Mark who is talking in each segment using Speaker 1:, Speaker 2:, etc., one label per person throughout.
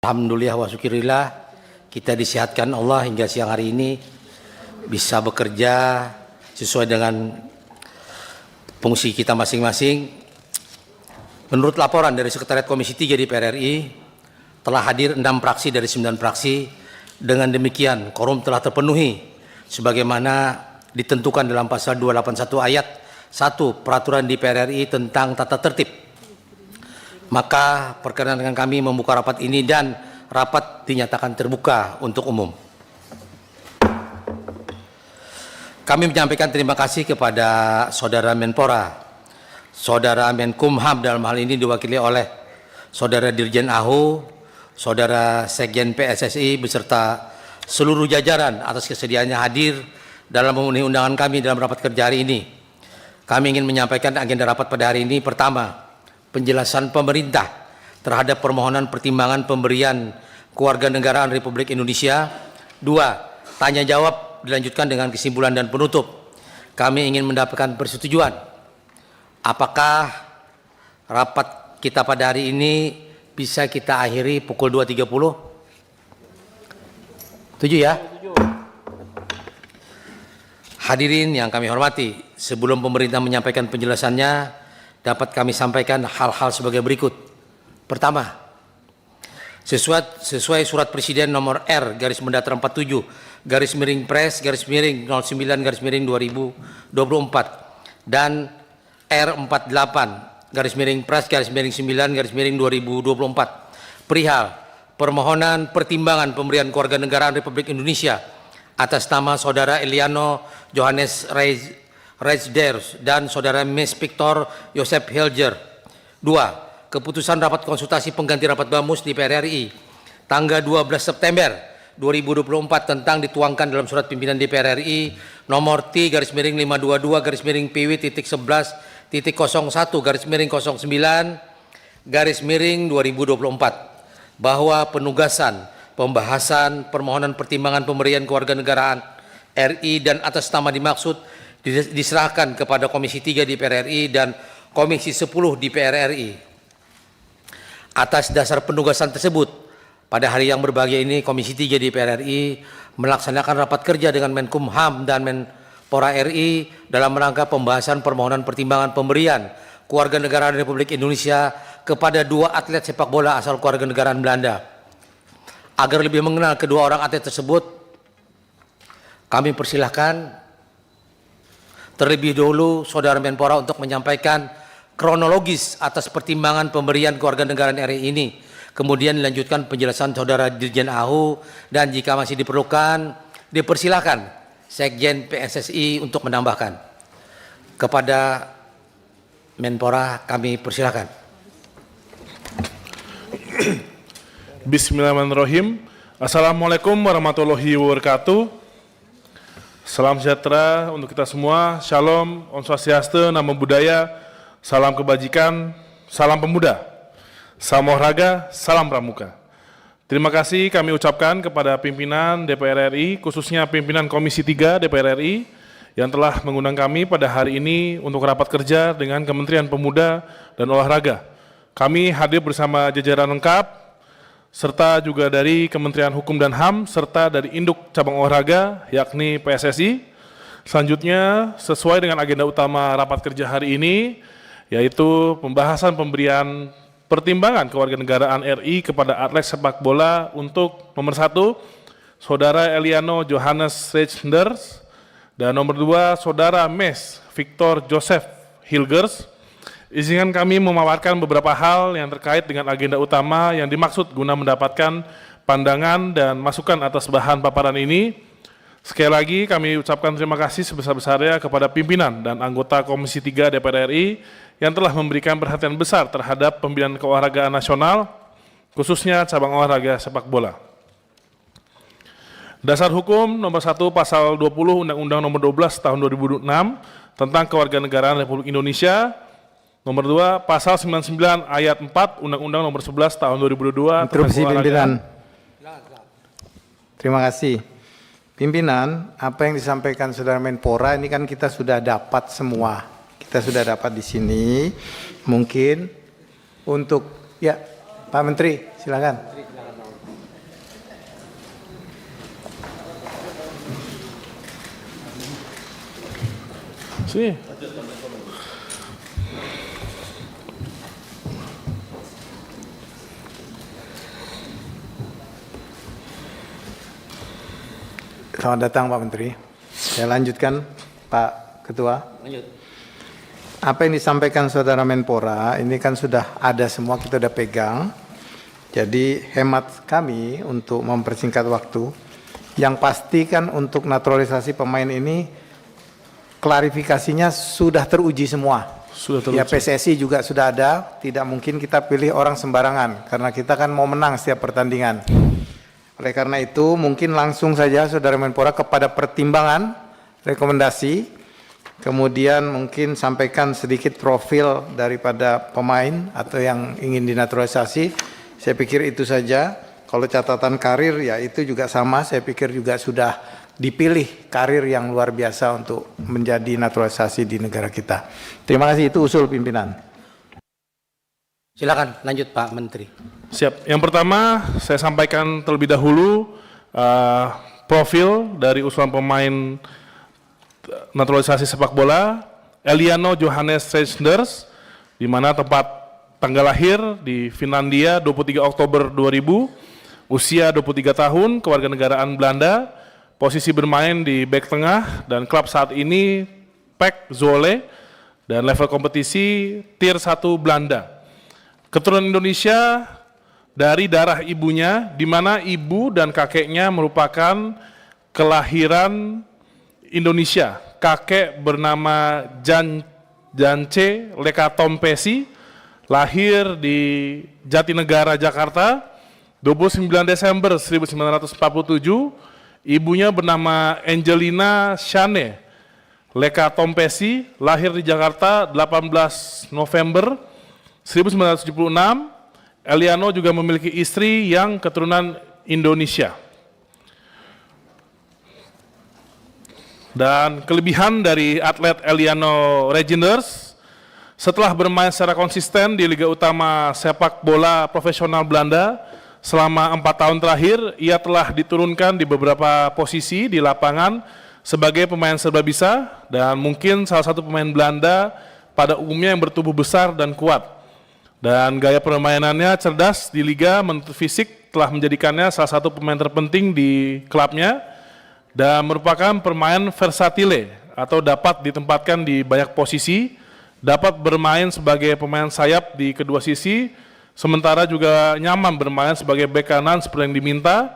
Speaker 1: Alhamdulillah wa syukurillah, kita disehatkan Allah hingga siang hari ini bisa bekerja sesuai dengan fungsi kita masing-masing. Menurut laporan dari Sekretariat Komisi 3 DPR RI, telah hadir 6 fraksi dari 9 fraksi. Dengan demikian, quorum telah terpenuhi sebagaimana ditentukan dalam pasal 281 ayat 1 Peraturan DPR RI tentang tata tertib. Maka perkenankan kami membuka rapat ini dan rapat dinyatakan terbuka untuk umum. Kami menyampaikan terima kasih kepada Saudara Menpora, Saudara Menkumham dalam hal ini diwakili oleh Saudara Dirjen AHU, Saudara Sekjen PSSI beserta seluruh jajaran atas kesediaannya hadir dalam memenuhi undangan kami dalam rapat kerja hari ini. Kami ingin menyampaikan agenda rapat pada hari ini. Pertama, penjelasan pemerintah terhadap permohonan pertimbangan pemberian kewarganegaraan Republik Indonesia. 2. Tanya jawab dilanjutkan dengan kesimpulan dan penutup. Kami ingin mendapatkan persetujuan. Apakah rapat kita pada hari ini bisa kita akhiri pukul 2.30? Setuju ya? Hadirin yang kami hormati, sebelum pemerintah menyampaikan penjelasannya, dapat kami sampaikan hal-hal sebagai berikut. Pertama, sesuai surat Presiden nomor R/Pres/09/2024 dan R48/Pres/9/2024 perihal permohonan pertimbangan pemberian kewarganegaraan Republik Indonesia atas nama Saudara Eliano Johannes Reisders dan Saudara Mes Victor Joseph Hilger. 2. Keputusan rapat konsultasi pengganti rapat BAMUS DPR RI tanggal 12 September 2024 tentang dituangkan dalam surat pimpinan DPR RI nomor T/522/PW.11/09/2024 bahwa penugasan pembahasan permohonan pertimbangan pemberian kewarganegaraan RI dan atas nama dimaksud diserahkan kepada Komisi 3 DPR RI dan Komisi 10 DPR RI. Atas dasar penugasan tersebut, pada hari yang berbahagia ini Komisi 3 DPR RI melaksanakan rapat kerja dengan Menkumham dan Menpora RI dalam rangka pembahasan permohonan pertimbangan pemberian kewarganegaraan Republik Indonesia kepada 2 atlet sepak bola asal kewarganegaraan Belanda. Agar lebih mengenal kedua orang atlet tersebut, kami persilahkan terlebih dahulu Saudara Menpora untuk menyampaikan kronologis atas pertimbangan pemberian kewarganegaraan RI ini. Kemudian dilanjutkan penjelasan Saudara Dirjen AHU dan jika masih diperlukan dipersilahkan Sekjen PSSI untuk menambahkan. Kepada Menpora kami persilahkan.
Speaker 2: Bismillahirrahmanirrahim. Assalamualaikum warahmatullahi wabarakatuh. Salam sejahtera untuk kita semua. Shalom, Om Swastiastu, Namo Buddhaya, salam kebajikan, salam pemuda, salam olahraga, salam pramuka. Terima kasih kami ucapkan kepada pimpinan DPR RI, khususnya pimpinan Komisi 3 DPR RI yang telah mengundang kami pada hari ini untuk rapat kerja dengan Kementerian Pemuda dan Olahraga. Kami hadir bersama jajaran lengkap, serta juga dari Kementerian Hukum dan HAM, serta dari Induk Cabang Olahraga, yakni PSSI. Selanjutnya, sesuai dengan agenda utama rapat kerja hari ini, yaitu pembahasan pemberian pertimbangan kewarganegaraan RI kepada atlet sepak bola untuk nomor 1, Saudara Eliano Johannes Reisders, dan nomor 2, Saudara Mes Victor Joseph Hilgers. Izinkan kami memaparkan beberapa hal yang terkait dengan agenda utama yang dimaksud guna mendapatkan pandangan dan masukan atas bahan paparan ini. Sekali lagi kami ucapkan terima kasih sebesar-besarnya kepada pimpinan dan anggota Komisi 3 DPR RI yang telah memberikan perhatian besar terhadap pembinaan keolahragaan nasional, khususnya cabang olahraga sepak bola. Dasar hukum nomor 1 pasal 20 Undang-Undang nomor 12 tahun 2006 tentang kewarganegaraan Republik Indonesia. Nomor 2, pasal 99 ayat 4 Undang-Undang nomor 11 tahun 2022.
Speaker 3: Interupsi pimpinan. Terima kasih. Pimpinan, apa yang disampaikan Saudara Menpora ini kan kita sudah dapat semua. Kita sudah dapat di sini. Mungkin untuk, ya Pak Menteri silakan.
Speaker 2: Sini.
Speaker 3: Selamat datang Pak Menteri. Saya lanjutkan Pak Ketua.
Speaker 1: Lanjut.
Speaker 3: Apa yang disampaikan Saudara Menpora ini kan sudah ada semua, kita sudah pegang. Jadi hemat kami untuk mempersingkat waktu. Yang pasti kan untuk naturalisasi pemain ini klarifikasinya sudah teruji semua.
Speaker 2: Sudah teruji.
Speaker 3: Ya PSSI juga sudah ada, tidak mungkin kita pilih orang sembarangan karena kita kan mau menang setiap pertandingan. Oleh karena itu mungkin langsung saja Saudara Menpora kepada pertimbangan, rekomendasi, kemudian mungkin sampaikan sedikit profil daripada pemain atau yang ingin dinaturalisasi. Saya pikir itu saja. Kalau catatan karir ya itu juga sama, saya pikir juga sudah dipilih karir yang luar biasa untuk menjadi naturalisasi di negara kita. Terima kasih, itu usul pimpinan.
Speaker 1: Silakan lanjut Pak Menteri.
Speaker 2: Siap. Yang pertama saya sampaikan terlebih dahulu profil dari usulan pemain naturalisasi sepak bola Eliano Johannes Reijnders, di mana tempat tanggal lahir di Finlandia 23 Oktober 2000, usia 23 tahun, kewarganegaraan Belanda, posisi bermain di bek tengah dan klub saat ini PEC Zwolle dan level kompetisi Tier 1 Belanda. Keturunan Indonesia dari darah ibunya, di mana ibu dan kakeknya merupakan kelahiran Indonesia. Kakek bernama Jance Lekatompesi, lahir di Jatinegara, Jakarta, 29 Desember 1947. Ibunya bernama Angelina Shane Lekatompesi, lahir di Jakarta 18 November 1976. Eliano juga memiliki istri yang keturunan Indonesia. Dan kelebihan dari atlet Eliano Reijnders, setelah bermain secara konsisten di Liga Utama Sepak Bola Profesional Belanda selama 4 tahun terakhir, ia telah diturunkan di beberapa posisi di lapangan sebagai pemain serba bisa dan mungkin salah satu pemain Belanda pada umumnya yang bertubuh besar dan kuat. Dan gaya permainannya cerdas di liga, menuntut fisik telah menjadikannya salah satu pemain terpenting di klubnya dan merupakan pemain versatile atau dapat ditempatkan di banyak posisi, dapat bermain sebagai pemain sayap di kedua sisi, sementara juga nyaman bermain sebagai bek kanan seperti yang diminta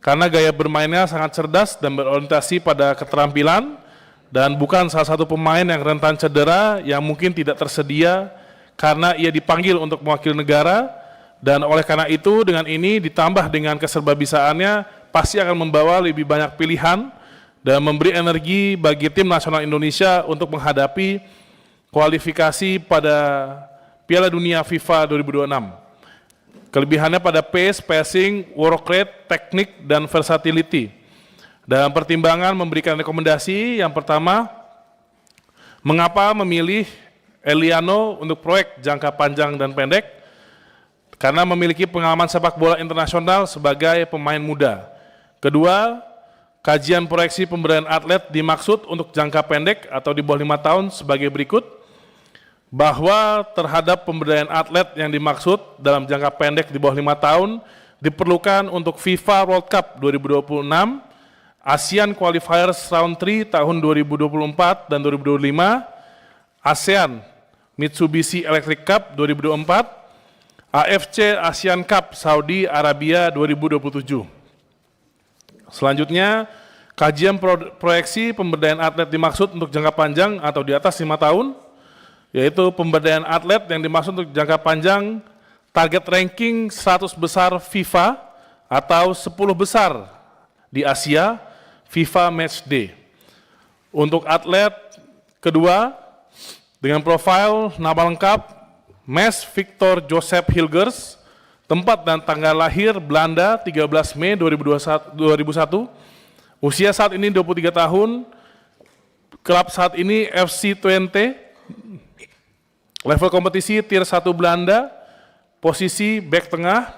Speaker 2: karena gaya bermainnya sangat cerdas dan berorientasi pada keterampilan dan bukan salah satu pemain yang rentan cedera yang mungkin tidak tersedia karena ia dipanggil untuk mewakili negara, dan oleh karena itu dengan ini ditambah dengan keserbabisaannya pasti akan membawa lebih banyak pilihan dan memberi energi bagi tim nasional Indonesia untuk menghadapi kualifikasi pada Piala Dunia FIFA 2026. Kelebihannya pada pace, passing, work rate, teknik, dan versatility. Dan pertimbangan memberikan rekomendasi yang pertama, mengapa memilih Eliano untuk proyek jangka panjang dan pendek? Karena memiliki pengalaman sepak bola internasional sebagai pemain muda. Kedua, kajian proyeksi pemberdayaan atlet dimaksud untuk jangka pendek atau di bawah 5 tahun sebagai berikut, bahwa terhadap pemberdayaan atlet yang dimaksud dalam jangka pendek di bawah 5 tahun diperlukan untuk FIFA World Cup 2026, ASEAN Qualifiers Round 3 tahun 2024 dan 2025, ASEAN Mitsubishi Electric Cup 2024, AFC ASEAN Cup Saudi Arabia 2027. Selanjutnya, kajian proyeksi pemberdayaan atlet dimaksud untuk jangka panjang atau di atas 5 tahun, yaitu pemberdayaan atlet yang dimaksud untuk jangka panjang, target ranking 100 besar FIFA atau 10 besar di Asia, FIFA Match Day. Untuk atlet kedua, dengan profil nama lengkap, Mes Victor Joseph Hilgers, tempat dan tanggal lahir Belanda 13 Mei 2001, usia saat ini 23 tahun, klub saat ini FC Twente, level kompetisi Tier 1 Belanda, posisi bek tengah,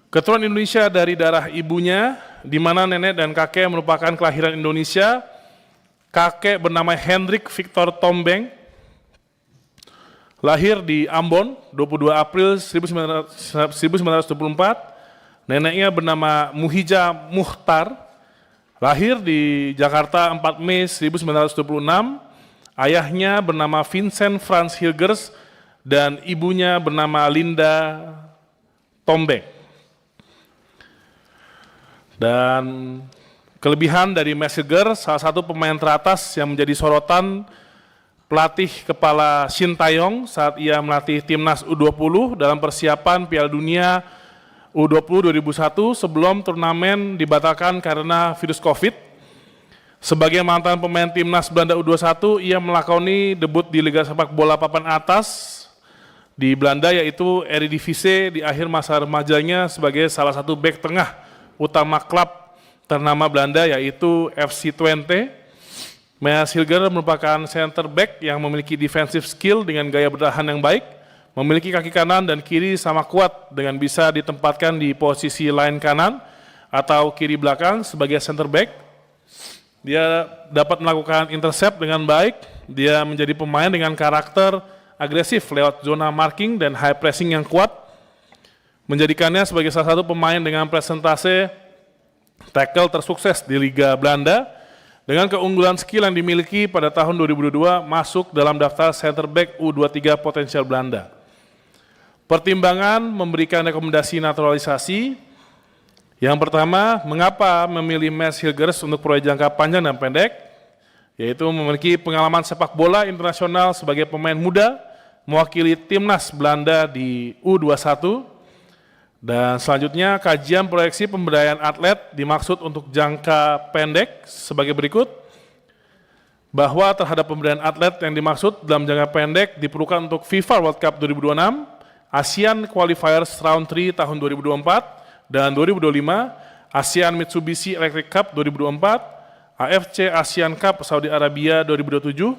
Speaker 2: keturunan Indonesia dari darah ibunya, di mana nenek dan kakek merupakan kelahiran Indonesia, kakek bernama Hendrik Victor Tombeng, lahir di Ambon 22 April 1924, neneknya bernama Muhija Muhtar, lahir di Jakarta 4 Mei 1926, ayahnya bernama Vincent Franz Hilgers, dan ibunya bernama Linda Tombeng. Dan kelebihan dari Mads Hilgers, salah satu pemain teratas yang menjadi sorotan pelatih kepala Shin Tae-yong saat ia melatih timnas U20 dalam persiapan Piala Dunia U20 2001 sebelum turnamen dibatalkan karena virus COVID. Sebagai mantan pemain timnas Belanda U21, ia melakoni debut di Liga Sepak Bola Papan Atas di Belanda, yaitu Eredivisie, di akhir masa remajanya sebagai salah satu bek tengah utama klub ternama Belanda, yaitu FC Twente. Mads Hilgers merupakan center back yang memiliki defensive skill dengan gaya bertahan yang baik, memiliki kaki kanan dan kiri sama kuat dengan bisa ditempatkan di posisi line kanan atau kiri belakang sebagai center back. Dia dapat melakukan intercept dengan baik, dia menjadi pemain dengan karakter agresif lewat zona marking dan high pressing yang kuat, menjadikannya sebagai salah satu pemain dengan presentase tackle tersukses di Liga Belanda. Dengan keunggulan skill yang dimiliki pada tahun 2022 masuk dalam daftar center back U23 potensial Belanda. Pertimbangan memberikan rekomendasi naturalisasi. Yang pertama, mengapa memilih Mads Hilgers untuk proyek jangka panjang dan pendek? Yaitu memiliki pengalaman sepak bola internasional sebagai pemain muda, mewakili timnas Belanda di U21. Dan selanjutnya, kajian proyeksi pemberdayaan atlet dimaksud untuk jangka pendek sebagai berikut. Bahwa terhadap pemberdayaan atlet yang dimaksud dalam jangka pendek diperlukan untuk FIFA World Cup 2026, ASEAN Qualifiers Round 3 tahun 2024 dan 2025, ASEAN Mitsubishi Electric Cup 2024, AFC ASEAN Cup Saudi Arabia 2027.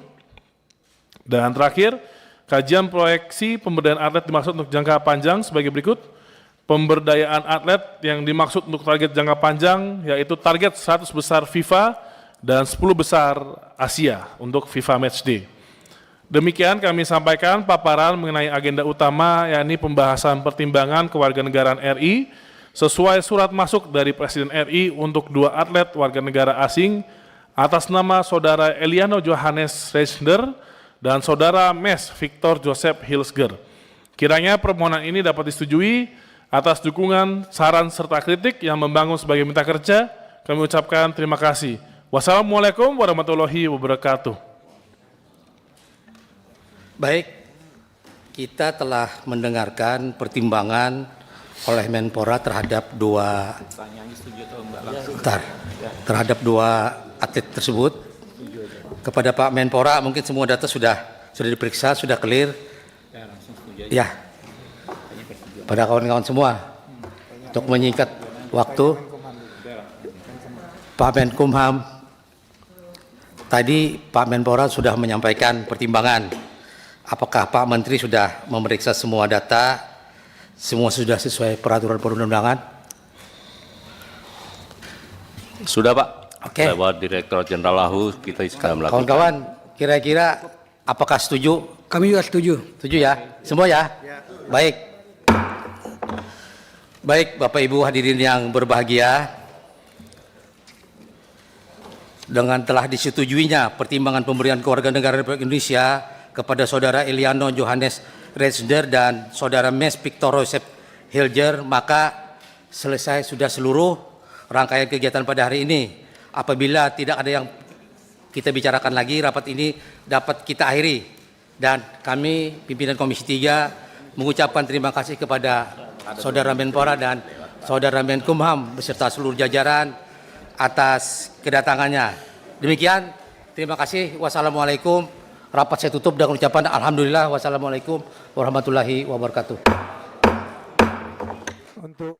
Speaker 2: Dan terakhir, kajian proyeksi pemberdayaan atlet dimaksud untuk jangka panjang sebagai berikut. Pemberdayaan atlet yang dimaksud untuk target jangka panjang yaitu target 100 besar FIFA dan 10 besar Asia untuk FIFA Matchday. Demikian kami sampaikan paparan mengenai agenda utama, yakni pembahasan pertimbangan kewarganegaraan RI sesuai surat masuk dari Presiden RI untuk 2 atlet warga negara asing atas nama Saudara Eliano Johannes Reisner dan Saudara Mads Victor Joseph Hilgers. Kiranya permohonan ini dapat disetujui. Atas dukungan, saran, serta kritik yang membangun sebagai mitra kerja, kami ucapkan terima kasih. Wassalamualaikum warahmatullahi wabarakatuh.
Speaker 1: Baik, kita telah mendengarkan pertimbangan oleh Menpora terhadap terhadap dua atlet tersebut. Kepada Pak Menpora, mungkin semua data sudah diperiksa, sudah clear. Ya. Pada kawan-kawan semua, untuk menyingkat waktu, Pak Menkumham, tadi Pak Menpora sudah menyampaikan pertimbangan. Apakah Pak Menteri sudah memeriksa semua data, semua sudah sesuai peraturan perundang-undangan?
Speaker 4: Sudah Pak,
Speaker 1: Oke.
Speaker 4: lewat Direktorat Jenderal Lahu kita sudah melakukan.
Speaker 1: Kawan-kawan, kira-kira apakah setuju?
Speaker 5: Kami juga setuju.
Speaker 1: Setuju ya? Semua ya? Baik. Baik, Bapak Ibu hadirin yang berbahagia, dengan telah disetujuinya pertimbangan pemberian kewarganegaraan Republik Indonesia kepada Saudara Eliano Johannes Reisner dan Saudara Mads Victor Joseph Hilgers, maka selesai sudah seluruh rangkaian kegiatan pada hari ini. Apabila tidak ada yang kita bicarakan lagi, rapat ini dapat kita akhiri. Dan kami, pimpinan Komisi 3, mengucapkan terima kasih kepada Saudara Menpora dan Saudara Menkumham beserta seluruh jajaran atas kedatangannya. Demikian, terima kasih. Wassalamualaikum. Rapat saya tutup dengan ucapan alhamdulillah. Wassalamualaikum warahmatullahi wabarakatuh.
Speaker 3: Untuk